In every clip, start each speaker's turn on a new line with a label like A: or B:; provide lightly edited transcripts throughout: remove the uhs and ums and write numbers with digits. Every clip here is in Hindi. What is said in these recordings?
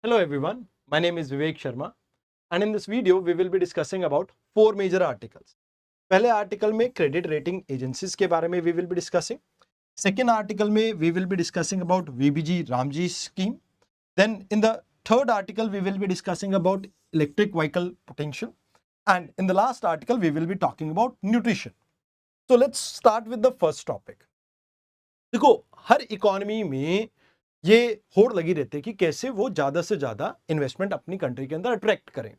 A: Hello everyone, my name is Vivek Sharma and in this video we will be discussing about four major articles. पहले आर्टिकल में क्रेडिट रेटिंग एजेंसीज के बारे में we will be discussing. Second article में we will be discussing about VBG Ramji scheme. Then in the third article we will be discussing about electric vehicle potential. And in the last article we will be talking about nutrition. So let's start with the first topic. देखो हर इकोनॉमी में ये होड़ लगी रहती है कि कैसे वो ज्यादा से ज्यादा इन्वेस्टमेंट अपनी कंट्री के अंदर अट्रैक्ट करें।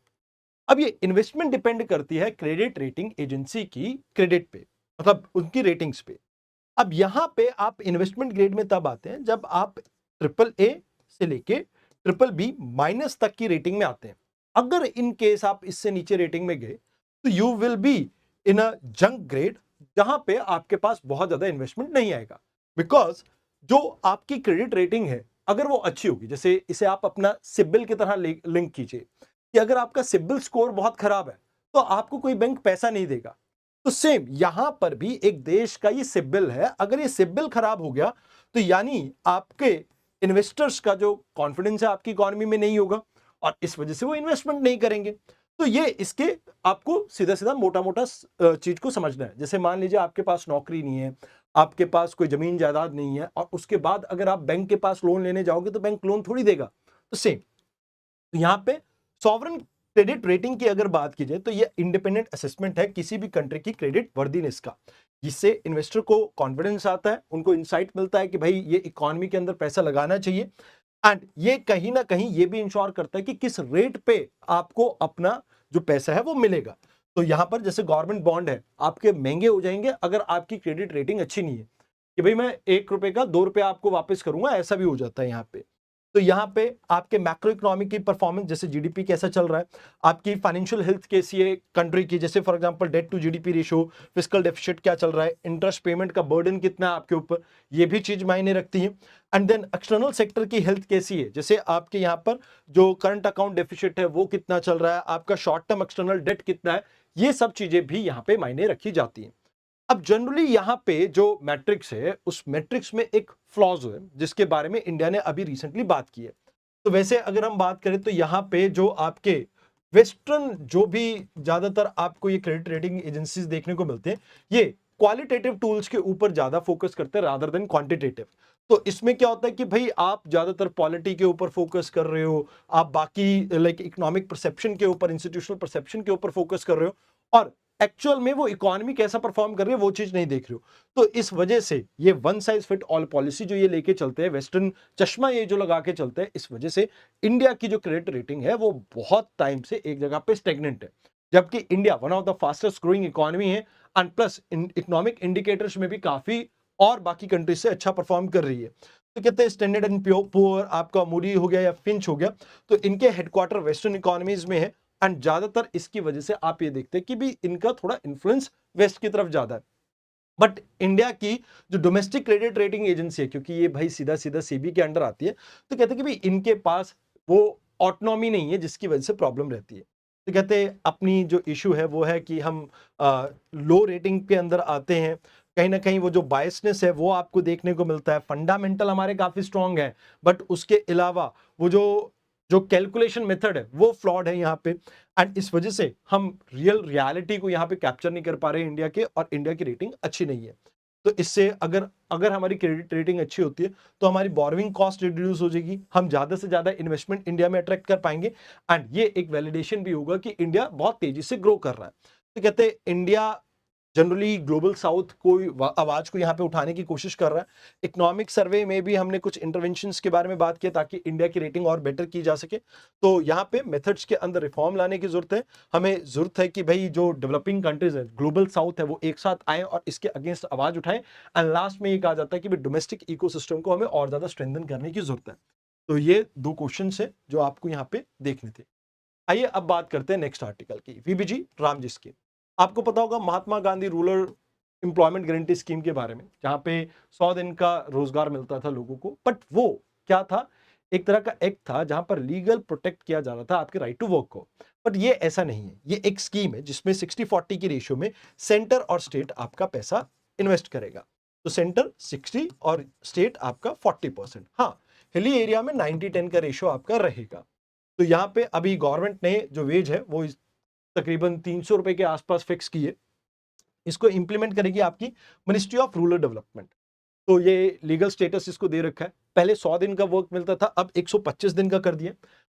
A: अब ये इन्वेस्टमेंट डिपेंड करती है क्रेडिट रेटिंग एजेंसी की क्रेडिट पे, मतलब उनकी रेटिंग्स पे। अब यहां पे आप इन्वेस्टमेंट ग्रेड में तब आते हैं जब आप ट्रिपल ए से लेके ट्रिपल बी माइनस तक की रेटिंग में आते हैं। अगर इन केस आप इससे नीचे रेटिंग में गए तो you will be in a junk grade, जहां पे आपके पास बहुत ज्यादा इन्वेस्टमेंट नहीं आएगा। बिकॉज जो आपकी क्रेडिट रेटिंग है अगर वो अच्छी होगी, जैसे इसे आप अपना सिबिल की तरह लिंक कीजिए कि अगर आपका सिबिल स्कोर बहुत खराब है तो आपको कोई बैंक पैसा नहीं देगा। तो सेम यहां पर भी एक देश का ये सिबिल है, अगर ये सिबिल खराब हो गया तो यानी आपके इन्वेस्टर्स का जो कॉन्फिडेंस है आपकी इकोनॉमी में नहीं होगा और इस वजह से वो इन्वेस्टमेंट नहीं करेंगे। तो ये इसके आपको सीधा सीधा मोटा मोटा चीज को समझना है। जैसे मान लीजिए आपके पास नौकरी नहीं है, आपके पास कोई जमीन जायदाद नहीं है और उसके बाद अगर आप बैंक के पास लोन लेने जाओगे तो बैंक लोन थोड़ी देगा। तो सेम तो यहां पे सॉवरेन क्रेडिट रेटिंग की अगर बात की जाए तो ये इंडिपेंडेंट असेसमेंट है किसी भी कंट्री की क्रेडिट वर्दीनेस का, जिससे इन्वेस्टर को कॉन्फिडेंस आता है, उनको इंसाइट मिलता है कि भाई ये इकोनॉमी के अंदर पैसा लगाना चाहिए। एंड ये कहीं ना कहीं ये भी इंश्योर करता है कि किस रेट पे आपको अपना जो पैसा है वो मिलेगा। तो यहां पर जैसे गवर्नमेंट बॉन्ड है आपके महंगे हो जाएंगे अगर आपकी क्रेडिट रेटिंग अच्छी नहीं है, कि भाई मैं 1 रुपए का 2 रुपए आपको वापस करूंगा, ऐसा भी हो जाता है यहाँ पे। तो यहाँ पे आपके मैक्रो इकोनॉमिक की परफॉर्मेंस, जैसे जीडीपी कैसा चल रहा है, आपकी फाइनेंशियल हेल्थ कैसी है कंट्री की, जैसे for example debt to GDP ratio, fiscal deficit क्या चल रहा है, इंटरेस्ट पेमेंट का बर्डन कितना है आपके ऊपर, ये भी चीज मायने रखती है। एंड देन एक्सटर्नल सेक्टर की हेल्थ कैसी है, जैसे आपके यहाँ पर जो करंट अकाउंट डेफिसिट है वो कितना चल रहा है, आपका शॉर्ट टर्म एक्सटर्नल डेट कितना है, ये सब चीजें भी यहाँ पे मायने रखी जाती हैं। अब जनरली यहाँ पे जो मैट्रिक्स है उस मैट्रिक्स में एक फ्लॉज है जिसके बारे में इंडिया ने अभी रिसेंटली बात की है। तो वैसे अगर हम बात करें तो यहाँ पे जो आपके वेस्टर्न जो भी ज्यादातर आपको ये क्रेडिट रेटिंग एजेंसीज देखने को मिलते हैं, ये क्वालिटेटिव टूल्स के ऊपर ज्यादा फोकस करते हैं रादर देन क्वांटिटेटिव। तो इसमें क्या होता है कि भाई आप ज्यादातर पॉलिटी के ऊपर फोकस कर रहे हो, आप बाकी लाइक इकोनॉमिक परसेप्शन के ऊपर, इंस्टीट्यूशनल परसेप्शन के ऊपर फोकस कर रहे हो और एक्चुअल में वो इकोनॉमी कैसा परफॉर्म कर रही है वो चीज नहीं देख रहे हो। तो इस वजह से ये one size fit all policy जो ये लेके चलते हैं, वेस्टर्न चश्मा ये जो लगा के चलते हैं, इस वजह से इंडिया की जो क्रेडिट रेटिंग है वो बहुत टाइम से एक जगह पे स्टेगनेंट है। जबकि India one of the fastest growing economy है एंड प्लस इकोनॉमिक इंडिकेटर्स में भी काफी और बाकी कंट्रीज से अच्छा परफॉर्म कर रही है। तो कहते हैं स्टैंडर्ड एंड पुअर, आपका मूडी हो गया या फिंच हो गया, तो इनके हेडक्वार्टर वेस्टर्न इकोनॉमीज में है एंड ज्यादातर इसकी वजह से आप ये देखते हैं कि भी इनका थोड़ा इन्फ्लुएंस वेस्ट की तरफ ज्यादा है। बट इंडिया की जो डोमेस्टिक क्रेडिट रेटिंग एजेंसी है, क्योंकि ये भाई सीधा सीधा सेबी के अंडर आती है, तो कहते हैं कि भाई इनके पास वो ऑटोनॉमी नहीं है जिसकी वजह से प्रॉब्लम रहती है। तो कहते हैं अपनी जो इशू है वो है कि हम लो रेटिंग के अंदर आते हैं, कहीं ना कहीं वो जो बायसनेस है वो आपको देखने को मिलता है। फंडामेंटल हमारे काफी स्ट्रांग है बट उसके अलावा वो जो जो कैलकुलेशन मेथड है वो फ्लॉड है यहाँ पे एंड इस वजह से हम रियलिटी को यहाँ पे कैप्चर नहीं कर पा रहे इंडिया के, और इंडिया की रेटिंग अच्छी नहीं है। तो इससे अगर अगर हमारी क्रेडिट रेटिंग अच्छी होती है तो हमारी बोरोइंग कॉस्ट रिड्यूस हो जाएगी, हम ज्यादा से ज्यादा इन्वेस्टमेंट इंडिया में अट्रैक्ट कर पाएंगे एंड ये एक वैलिडेशन भी होगा कि इंडिया बहुत तेजी से ग्रो कर रहा है। तो कहते हैं इंडिया जनरली ग्लोबल साउथ को आवाज को यहाँ पे उठाने की कोशिश कर रहा है। इकोनॉमिक सर्वे में भी हमने कुछ इंटरवेंशंस के बारे में बात किया ताकि इंडिया की रेटिंग और बेटर की जा सके। तो यहाँ पे मेथड्स के अंदर रिफॉर्म लाने की जरूरत है। हमें जरूरत है कि भाई जो डेवलपिंग कंट्रीज है, ग्लोबल साउथ है, वो एक साथ आए और इसके अगेंस्ट आवाज उठाएं एंड लास्ट में ये कहा जाता है कि डोमेस्टिक इकोसिस्टम को हमें और ज्यादा स्ट्रेंथन करने की जरूरत है। तो ये दो क्वेश्चन है जो आपको यहाँ पे देखने थे। आइए अब बात करते हैं नेक्स्ट आर्टिकल की, वीबीजी रामजी स्कीम। आपको पता होगा Mahatma Gandhi rural employment guarantee scheme के बारे में, जहां पे 100 दिन का रोजगार मिलता था लोगों को। बट वो क्या था, एक तरह का एक्ट था जहां पर लीगल प्रोटेक्ट किया जा रहा था आपके राइट टू वर्क को। बट ये ऐसा नहीं है, ये एक स्कीम है जिसमें 60-40 की रेशियो में सेंटर और स्टेट आपका पैसा इन्वेस्ट करेगा। तो सेंटर 60 और स्टेट आपका 40%। हाँ, हिली एरिया में 90-10 का रेशियो आपका रहेगा। तो यहाँ पे अभी गवर्नमेंट ने जो वेज है वो तकरीबन 300 रुपए के आसपास फिक्स की है। इसको इंप्लीमेंट करेगी आपकी मिनिस्ट्री ऑफ रूरल डेवलपमेंट। तो ये लीगल स्टेटस इसको दे रखा है। पहले 100 दिन का वर्क मिलता था, अब 125 दिन का कर दिया।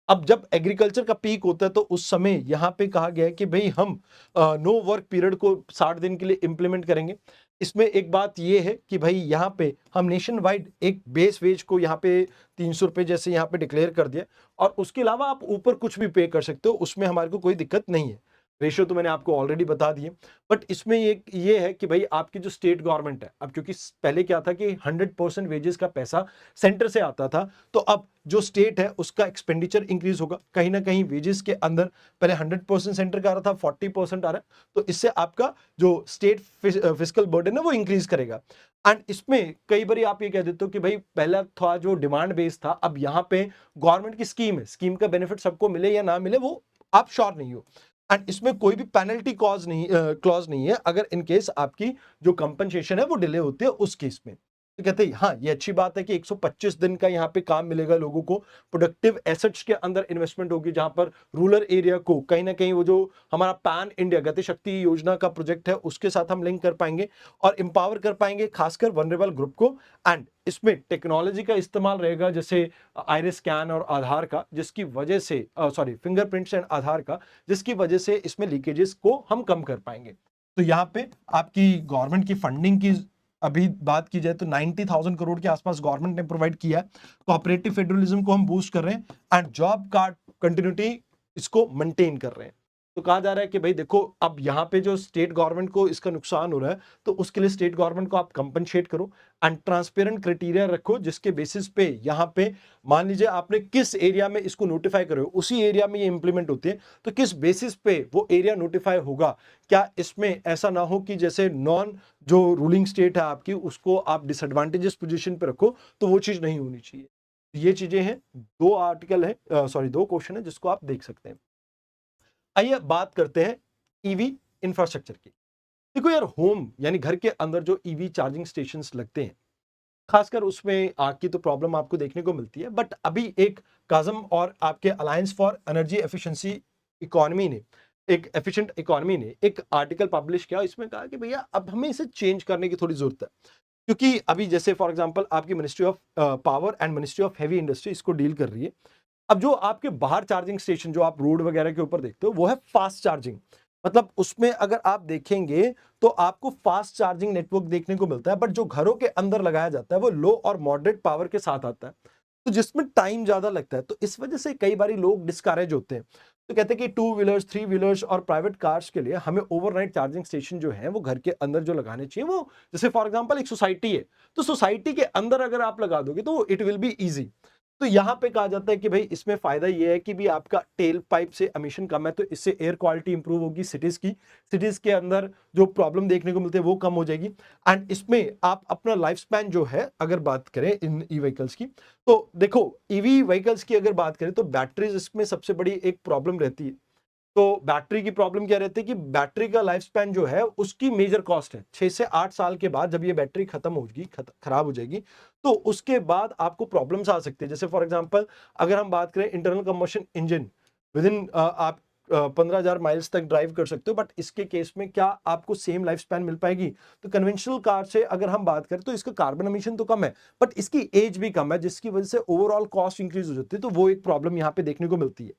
A: अब जब एग्रीकल्चर का पीक होता है तो उस समय यहाँ पे कहा गया है कि भाई हम नो वर्क पीरियड को 60 दिन के लिए इंप्लीमेंट करेंगे। इसमें एक बात ये है कि भाई यहाँ पे हम नेशन वाइड एक बेस वेज को यहाँ पे 300 रुपए जैसे यहाँ पे डिक्लेयर कर दिया, और उसके अलावा आप ऊपर कुछ भी पे कर सकते हो, उसमें हमारे को कोई दिक्कत नहीं है। रेशियो तो मैंने आपको ऑलरेडी बता दिए। बट इसमें ये है कि भाई आपकी जो स्टेट गवर्नमेंट है, अब क्योंकि पहले क्या था कि 100% वेजेस का पैसा सेंटर से आता था, तो अब जो स्टेट है उसका एक्सपेंडिचर इंक्रीज होगा। कहीं ना कहीं वेजेस के अंदर पहले 100% सेंटर का आ रहा था, 40% आ रहा है, तो इससे आपका जो स्टेट फिजिकल बर्डन है वो इंक्रीज करेगा। एंड इसमें कई बार आप ये कह देते हो कि भाई पहला था जो डिमांड बेस्ड था, अब यहाँ पे गवर्नमेंट की स्कीम है, स्कीम का बेनिफिट सबको मिले या ना मिले वो आप श्योर नहीं हो। एंड इसमें कोई भी पेनल्टी क्लॉज नहीं है अगर इन केस आपकी जो कंपनसेशन है वो डिले होती है उस केस में। तो कहते हैं हाँ ये अच्छी बात है कि 125 दिन का यहाँ पे काम मिलेगा लोगों को, प्रोडक्टिव एसेट्स के अंदर इन्वेस्टमेंट होगी, जहां पर रूरल एरिया को कहीं ना कहीं वो जो हमारा पैन इंडिया गति शक्ति योजना का प्रोजेक्ट है उसके साथ हम लिंक कर पाएंगे और एम्पावर कर पाएंगे खासकर वनरेबल ग्रुप को। एंड इसमें टेक्नोलॉजी का इस्तेमाल रहेगा, जैसे आइरिस स्कैन और आधार का, जिसकी वजह से फिंगरप्रिंट्स एंड आधार का, जिसकी वजह से इसमें लीकेजेस को हम कम कर पाएंगे। तो यहाँ पे आपकी गवर्नमेंट की फंडिंग की अभी बात की जाए तो 90,000 करोड़ के आसपास गवर्नमेंट ने प्रोवाइड किया है। कोऑपरेटिव फेडरलिज्म को हम बूस्ट कर रहे हैं एंड जॉब कार्ड कंटिन्यूटी इसको मेंटेन कर रहे हैं। तो कहा जा रहा है कि भाई देखो अब यहाँ पे जो स्टेट गवर्नमेंट को इसका नुकसान हो रहा है तो उसके लिए स्टेट गवर्नमेंट को आप कंपनसेट करो एंड ट्रांसपेरेंट क्राइटेरिया रखो, जिसके बेसिस पे यहाँ पे मान लीजिए आपने किस एरिया में इसको नोटिफाई करो, उसी एरिया में ये इंप्लीमेंट होती है, तो किस बेसिस पे वो एरिया नोटिफाई होगा। क्या इसमें ऐसा ना हो कि जैसे नॉन जो रूलिंग स्टेट है आपकी उसको आप डिसएडवांटेजेस पोजीशन पे रखो, तो वो चीज नहीं होनी चाहिए। ये चीजें हैं, दो क्वेश्चन है जिसको आप देख सकते हैं। आइए बात करते हैं ईवी इंफ्रास्ट्रक्चर की। देखो यार, होम यानी घर के अंदर जो ईवी चार्जिंग स्टेशंस लगते हैं, खासकर उसमें आग की तो प्रॉब्लम आपको देखने को मिलती है। बट अभी एक काजम और आपके alliance for energy efficiency economy ने एक एफिशिएंट इकोनॉमी ने एक आर्टिकल पब्लिश किया, इसमें कहा कि भैया अब हमें इसे चेंज करने की थोड़ी जरूरत है। क्योंकि अभी जैसे फॉर एग्जांपल आपकी ministry of power and ministry of heavy industry इसको डील कर रही है। अब जो आपके बाहर चार्जिंग स्टेशन जो आप रोड वगैरह के ऊपर देखते हो वो है फास्ट चार्जिंग। मतलब उसमें अगर आप देखेंगे तो आपको फास्ट चार्जिंग नेटवर्क देखने को मिलता है, बट जो घरों के अंदर लगाया जाता है वो लो और मॉडरेट पावर के साथ आता है, तो जिसमें टाइम ज्यादा लगता है। तो इस वजह से कई बार लोग डिस्करेज होते हैं, तो कहते हैं कि टू व्हीलर्स, थ्री व्हीलर्स और प्राइवेट कार्स के लिए हमें ओवरनाइट चार्जिंग स्टेशन जो है वो घर के अंदर जो लगाने चाहिए। वो जैसे फॉर एग्जांपल एक सोसाइटी है, तो सोसाइटी के अंदर अगर आप लगा दोगे तो इट विल बी इजी। तो यहां पे कहा जाता है कि भाई इसमें फायदा ये है कि भी आपका टेल पाइप से एमिशन कम है, तो इससे एयर क्वालिटी इंप्रूव होगी, सिटीज के अंदर जो प्रॉब्लम देखने को मिलती है वो कम हो जाएगी। एंड इसमें आप अपना लाइफ स्पैन जो है अगर बात करें इन ई व्हीकल्स की, तो देखो ईवी व्हीकल्स की अगर बात करें तो बैटरीज इसमें सबसे बड़ी एक प्रॉब्लम रहती है। तो बैटरी की प्रॉब्लम क्या रहती है कि बैटरी का लाइफ स्पैन जो है उसकी मेजर कॉस्ट है 6 से 8 साल के बाद जब ये बैटरी खत्म होगी, खराब हो जाएगी, तो उसके बाद आपको प्रॉब्लम्स आ सकती है। जैसे फॉर एग्जांपल अगर हम बात करें internal combustion engine, with in आप 15,000 माइल्स तक ड्राइव कर सकते हो, बट इसके केस में क्या आपको सेम लाइफ स्पैन मिल पाएगी? तो कन्वेंशनल कार से अगर हम बात करें तो इसका कार्बन एमिशन तो कम है, बट इसकी एज भी कम है, जिसकी वजह से ओवरऑल कॉस्ट इंक्रीज हो जाती है। तो वो एक प्रॉब्लम यहाँ पे देखने को मिलती है।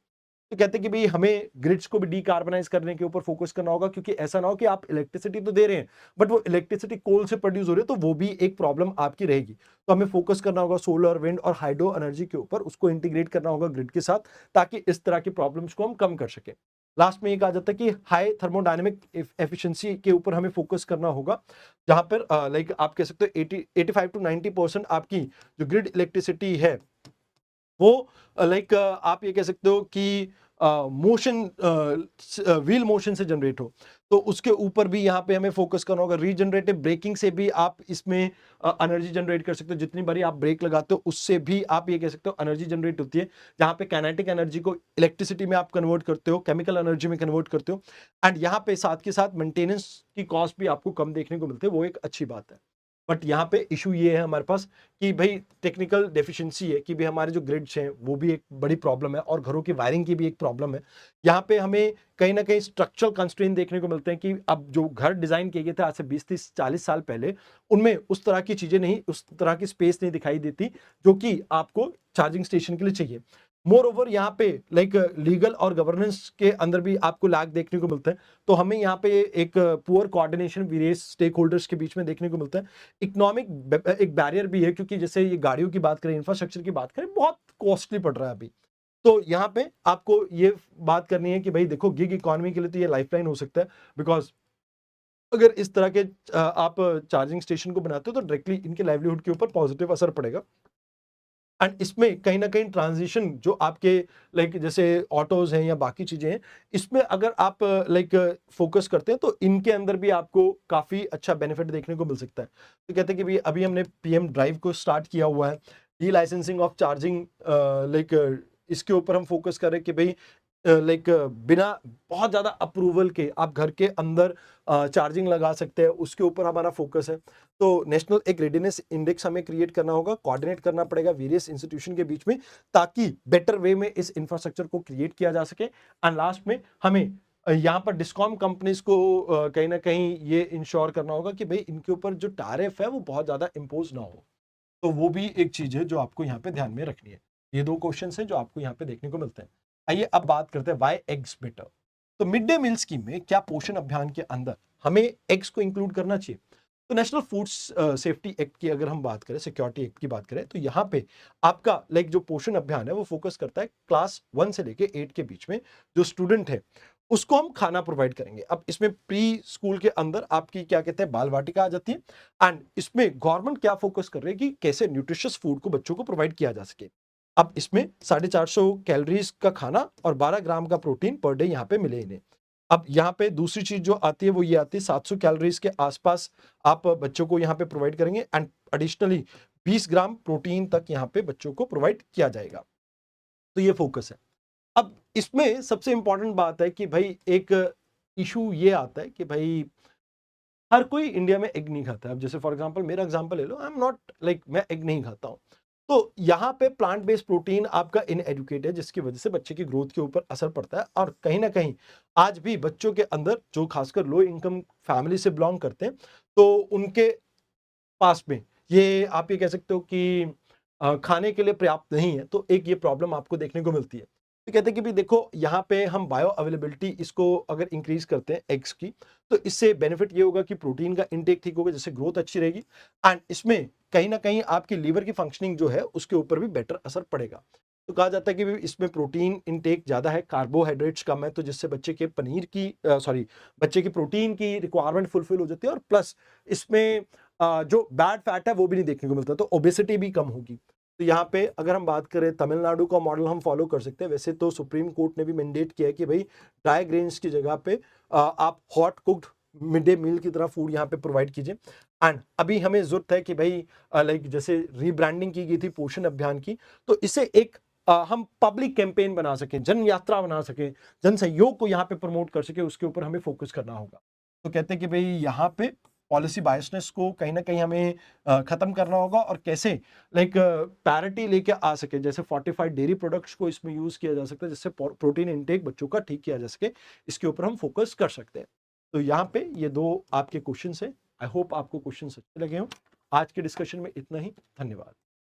A: तो कहते हैं कि भाई हमें ग्रिड्स को भी डीकार्बनाइज करने के ऊपर फोकस करना होगा, क्योंकि ऐसा ना हो कि आप इलेक्ट्रिसिटी तो दे रहे हैं बट वो इलेक्ट्रिसिटी कोल से प्रोड्यूस हो रही है, तो वो भी एक प्रॉब्लम आपकी रहेगी। तो हमें फोकस करना होगा सोलर, विंड और हाइड्रो एनर्जी के ऊपर, उसको इंटीग्रेट करना होगा ग्रिड के साथ, ताकि इस तरह की प्रॉब्लम्स को हम कम कर सकें। लास्ट में ये कहा जाता है कि हाई थर्मोडायनेमिक एफिशिएंसी के ऊपर हमें फोकस करना होगा, जहां पर लाइक आप कह सकते हो 85 to 90% आपकी जो ग्रिड इलेक्ट्रिसिटी है वो लाइक आप ये कह सकते हो कि मोशन, व्हील मोशन से जनरेट हो, तो उसके ऊपर भी यहाँ पे हमें फोकस करना होगा। रीजनरेटिव ब्रेकिंग से भी आप इसमें एनर्जी जनरेट कर सकते हो, जितनी बारी आप ब्रेक लगाते हो उससे भी आप ये कह सकते हो एनर्जी जनरेट होती है, जहाँ पे काइनेटिक एनर्जी को इलेक्ट्रिसिटी में आप कन्वर्ट करते हो, केमिकल एनर्जी में कन्वर्ट करते हो। एंड यहाँ पे साथ के साथ मेंटेनेंस की कॉस्ट भी आपको कम देखने को मिलती है, वो एक अच्छी बात है। बट यहाँ पे इशू ये है हमारे पास कि भाई टेक्निकल डेफिशिएंसी है कि भाई हमारे जो ग्रिड्स हैं वो भी एक बड़ी प्रॉब्लम है और घरों की वायरिंग की भी एक प्रॉब्लम है। यहाँ पे हमें कहीं ना कहीं स्ट्रक्चरल कंस्ट्रेंट देखने को मिलते हैं कि अब जो घर डिजाइन किए गए थे आज से 20-30-40 साल पहले, उनमें उस तरह की चीजें नहीं, उस तरह की स्पेस नहीं दिखाई देती जो कि आपको चार्जिंग स्टेशन के लिए चाहिए। मोर ओवर यहाँ पे लाइक लीगल और गवर्नेंस के अंदर भी आपको लैग देखने को मिलता है। तो हमें यहाँ पे एक poor coordination various stakeholders के बीच में देखने को मिलता है। इकोनॉमिक एक बैरियर भी है क्योंकि जैसे ये गाड़ियों की बात करें, इंफ्रास्ट्रक्चर की बात करें, बहुत कॉस्टली पड़ रहा है अभी। तो यहाँ पे आपको ये बात करनी है कि भाई देखो गिग इकोनॉमी के लिए तो ये लाइफलाइन हो सकता है, बिकॉज अगर इस तरह के आप चार्जिंग स्टेशन को बनाते हो तो डायरेक्टली इनके लाइवलीहुड के ऊपर पॉजिटिव असर पड़ेगा। एंड इसमें कहीं ना कहीं ट्रांजिशन जो आपके लाइक जैसे ऑटोज हैं या बाकी चीजें हैं, इसमें अगर आप लाइक फोकस करते हैं तो इनके अंदर भी आपको काफी अच्छा बेनिफिट देखने को मिल सकता है। तो कहते हैं कि भाई अभी हमने पीएम ड्राइव को स्टार्ट किया हुआ है, D licensing of charging, like इसके ऊपर हम फोकस करें कि भाई लाइक बिना बहुत ज्यादा अप्रूवल के आप घर के अंदर चार्जिंग लगा सकते हैं, उसके ऊपर हमारा फोकस है। तो नेशनल एक रेडीनेस इंडेक्स हमें क्रिएट करना होगा, कोऑर्डिनेट करना पड़ेगा वेरियस इंस्टीट्यूशन के बीच में ताकि बेटर वे में इस इंफ्रास्ट्रक्चर को क्रिएट किया जा सके। एंड लास्ट में हमें यहाँ पर डिस्कॉम कंपनीज को कहीं ना कहीं ये इंश्योर करना होगा कि भाई इनके ऊपर जो टैरिफ है वो बहुत ज्यादा इम्पोज ना हो। तो वो भी एक चीज है जो आपको यहाँ पे ध्यान में रखनी है। ये दो क्वेश्चन है जो आपको यहाँ पे देखने को मिलते हैं। आइए अब बात करते हैं व्हाई एग्स बेटर। तो मिड डे मील स्कीम में क्या पोषण अभियान के अंदर हमें एग्स को इंक्लूड करना चाहिए? तो नेशनल फूड सेफ्टी एक्ट की अगर हम बात करें, सिक्योरिटी एक्ट की बात करें, तो यहाँ पे आपका लाइक जो पोषण अभियान है वो फोकस करता है क्लास 1 से लेके 8 के बीच में जो स्टूडेंट है उसको हम खाना प्रोवाइड करेंगे। अब इसमें प्री स्कूल के अंदर आपकी क्या कहते हैं बाल वाटिका आ जाती है। एंड इसमें गवर्नमेंट क्या फोकस कर रही है कि कैसे न्यूट्रिशियस फूड को बच्चों को प्रोवाइड किया जा सके। अब इसमें 450 कैलोरीज का खाना और 12 ग्राम का प्रोटीन पर डे यहाँ पे मिले इन्हें। अब यहाँ पे दूसरी चीज जो आती है वो ये आती है 700 कैलोरीज के आसपास आप बच्चों को यहाँ पे प्रोवाइड करेंगे एंड एडिशनली 20 ग्राम प्रोटीन तक यहाँ पे बच्चों को प्रोवाइड किया जाएगा। तो ये फोकस है। अब इसमें सबसे इंपॉर्टेंट बात है कि भाई एक इशू ये आता है कि भाई हर कोई इंडिया में एग नहीं खाता है। अब जैसे फॉर एग्जांपल मेरा एग्जांपल ले लो, आई एम नॉट लाइक मैं एग नहीं खाता हूं। तो यहाँ पे प्लांट बेस्ड प्रोटीन आपका इनएडुकेट है जिसकी वजह से बच्चे की ग्रोथ के ऊपर असर पड़ता है। और कहीं ना कहीं आज भी बच्चों के अंदर जो खासकर लो इनकम फैमिली से बिलोंग करते हैं तो उनके पास में ये आप ये कह सकते हो कि खाने के लिए पर्याप्त नहीं है। तो एक ये प्रॉब्लम आपको देखने को मिलती है। तो कहते हैं कि भी देखो यहाँ पे हम बायो अवेलेबिलिटी इसको अगर इंक्रीज करते हैं एग्स की, तो इससे बेनिफिट ये होगा कि प्रोटीन का इंटेक ठीक होगा जिससे ग्रोथ अच्छी रहेगी। एंड इसमें कहीं ना कहीं आपकी लीवर की फंक्शनिंग जो है उसके ऊपर भी बेटर असर पड़ेगा। तो कहा जाता है कि भी इसमें प्रोटीन इंटेक ज्यादा है, कार्बोहाइड्रेट्स कम है, तो जिससे बच्चे के पनीर की सॉरी बच्चे की प्रोटीन की रिक्वायरमेंट फुलफिल हो जाती है। और प्लस इसमें जो बैड फैट है वो भी नहीं देखने को मिलता, तो ओबेसिटी भी कम होगी। तो यहाँ पे अगर हम बात करें तमिलनाडु का मॉडल हम फॉलो कर सकते हैं। वैसे तो सुप्रीम कोर्ट ने भी मैंडेट किया है कि भाई ड्राई ग्रेन्स की जगह पे आप hot cooked mid day meal की तरह फूड यहाँ पे प्रोवाइड कीजिए। एंड अभी हमें जरूरत है कि भाई लाइक जैसे रीब्रांडिंग की गई थी पोषण अभियान की, तो इसे एक हम पब्लिक कैंपेन बना सकें, जन यात्रा बना सकें, जन सहयोग को यहाँ पे प्रमोट कर सके, उसके ऊपर हमें फोकस करना होगा। तो कहते हैं कि भाई यहाँ पे पॉलिसी बायसनेस को कहीं ना कहीं हमें खत्म करना होगा और कैसे लाइक पैरिटी लेके आ सके। जैसे फोर्टिफाइड डेयरी प्रोडक्ट्स को इसमें यूज किया जा सकता है जिससे प्रोटीन इंटेक बच्चों का ठीक किया जा सके, इसके ऊपर हम फोकस कर सकते हैं। तो यहाँ पे ये दो आपके क्वेश्चन है। आई होप आपको क्वेश्चन अच्छे लगे हो। आज के डिस्कशन में इतना ही। धन्यवाद।